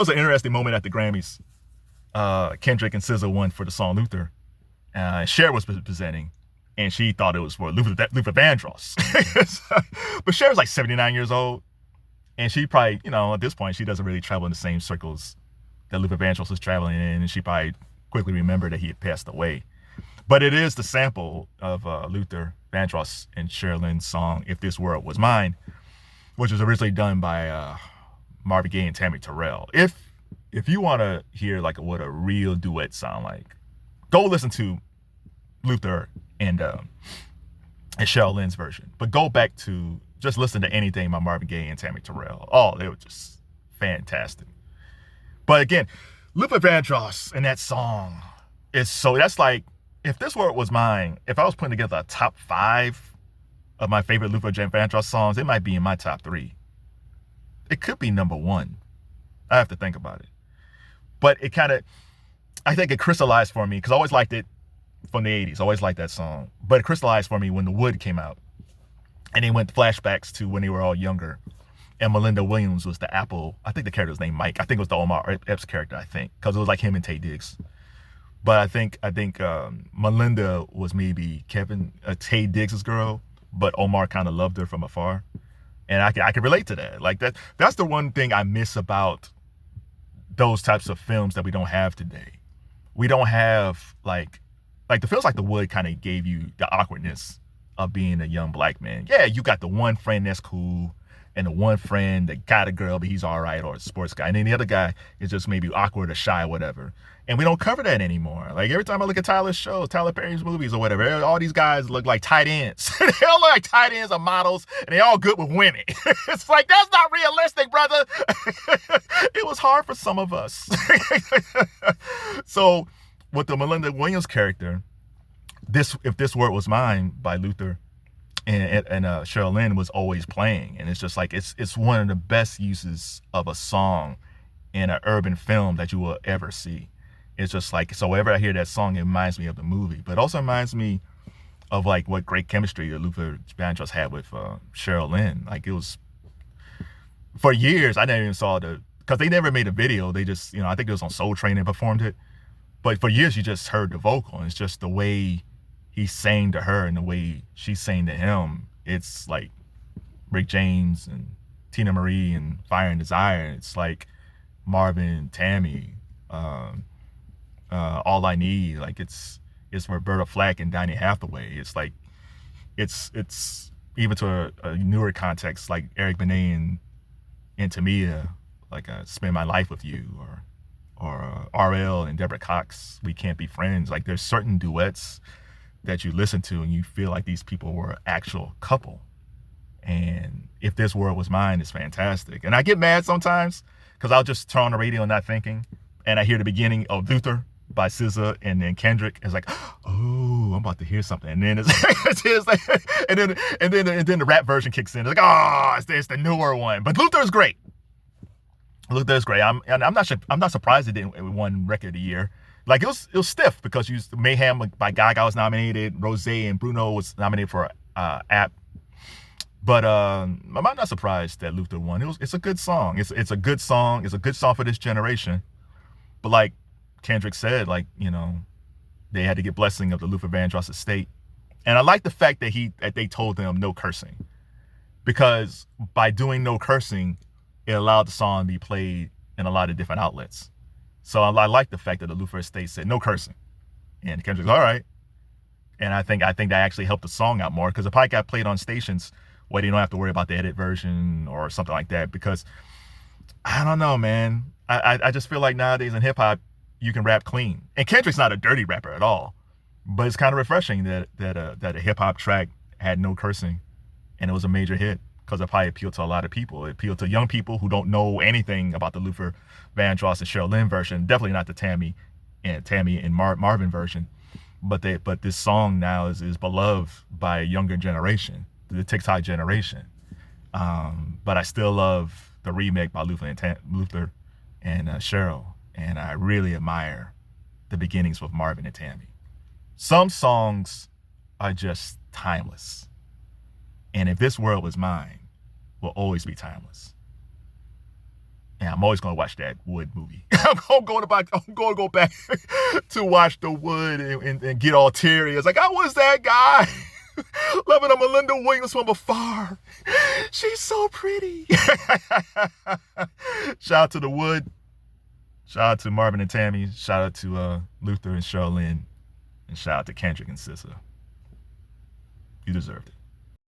was an interesting moment at the Grammys. Kendrick and SZA won for the song Luther. Cher was presenting, and she thought it was for Luther Vandross. But Cher was like 79 years old, and she probably, at this point, she doesn't really travel in the same circles that Luther Vandross was traveling in, and she probably quickly remembered that he had passed away. But it is the sample of Luther Vandross and Cheryl Lynn's song "If This World Was Mine," which was originally done by Marvin Gaye and Tammi Terrell. If you want to hear like what a real duet sound like, go listen to Luther and Cheryl Lynn's version. But go back to just listen to anything by Marvin Gaye and Tammi Terrell. Oh, they were just fantastic. But again, Luther Vandross and that song that's like, if this world was mine, if I was putting together a top 5 of my favorite Luther Vandross songs, it might be in my top 3. It could be number 1. I have to think about it. But I think it crystallized for me, because I always liked it from the 80s. I always liked that song. But it crystallized for me when The Wood came out. And they went flashbacks to when they were all younger. And Melinda Williams was the Apple. I think the character was named Mike. I think it was the Omar Epps character, because it was like him and Taye Diggs. But I think Melinda was maybe Taye Diggs' girl, but Omar kind of loved her from afar. And I can relate to that. Like that's the one thing I miss about those types of films that we don't have today. We don't have like the films like The Wood kind of gave you the awkwardness of being a young black man. Yeah, you got the one friend that's cool, and the one friend that got a girl, but he's all right, or a sports guy. And then the other guy is just maybe awkward or shy or whatever. And we don't cover that anymore. Like every time I look at Tyler Perry's movies or whatever, all these guys look like tight ends. They all look like tight ends or models, and they all good with women. It's like, that's not realistic, brother. It was hard for some of us. So with the Melinda Williams character, If This World Was Mine by Luther and Cheryl Lynn was always playing. And it's just like, it's one of the best uses of a song in an urban film that you will ever see. It's just like, so whenever I hear that song, it reminds me of the movie, but also reminds me of like what great chemistry that Luther Vandross had with Cheryl Lynn. Like it was, for years, I never even saw because they never made a video. They just, I think it was on Soul Train and performed it. But for years, you just heard the vocal, and it's just the way he sang to her and the way she sang to him. It's like Rick James and Tina Marie and Fire and Desire. It's like Marvin, Tammy, All I Need. Like it's Roberta Flack and Donny Hathaway. It's like it's even to a newer context, like Eric Benet and Tamia, like Spend My Life With You, or RL and Deborah Cox, We Can't Be Friends. Like there's certain duets that you listen to and you feel like these people were an actual couple. And If This World Was Mine is fantastic. And I get mad sometimes because I'll just turn on the radio not thinking, and I hear the beginning of Luther by SZA and then Kendrick. It's like, oh, I'm about to hear something. And then it's like, and then the rap version kicks in. It's like, oh, it's the newer one. But Luther's great. Luther's great. I'm not surprised it didn't win Record of the Year. Like it was stiff because Mayhem by Gaga was nominated, Rosé and Bruno was nominated for App. But I'm not surprised that Luther won. It's a good song. It's a good song. It's a good song for this generation. But like Kendrick said, like, they had to get blessing of the Luther Vandross estate. And I like the fact that they told them no cursing, because by doing no cursing, it allowed the song to be played in a lot of different outlets. So I like the fact that the Luther estate said no cursing, and Kendrick's all right. And I think that actually helped the song out more, because it probably got played on stations where you don't have to worry about the edit version or something like that. Because I don't know, man. I just feel like nowadays in hip hop, you can rap clean. And Kendrick's not a dirty rapper at all, but it's kind of refreshing that a hip hop track had no cursing, and it was a major hit, because it probably appealed to a lot of people. It appealed to young people who don't know anything about the Luther Vandross and Cheryl Lynn version. Definitely not the Tammy and Marvin version. But this song now is beloved by a younger generation, the TikTok generation. But I still love the remake by Luther and Cheryl, and I really admire the beginnings with Marvin and Tammy. Some songs are just timeless, and If This World Was Mine will always be timeless. Yeah, I'm always gonna watch that Wood movie. I'm going to go back to watch the Wood and get all teary. It's like, I was that guy loving a Melinda Williams from afar. She's so pretty. Shout out to the Wood. Shout out to Marvin and Tammy. Shout out to Luther and Cheryl Lynn. And shout out to Kendrick and SZA. You deserved it.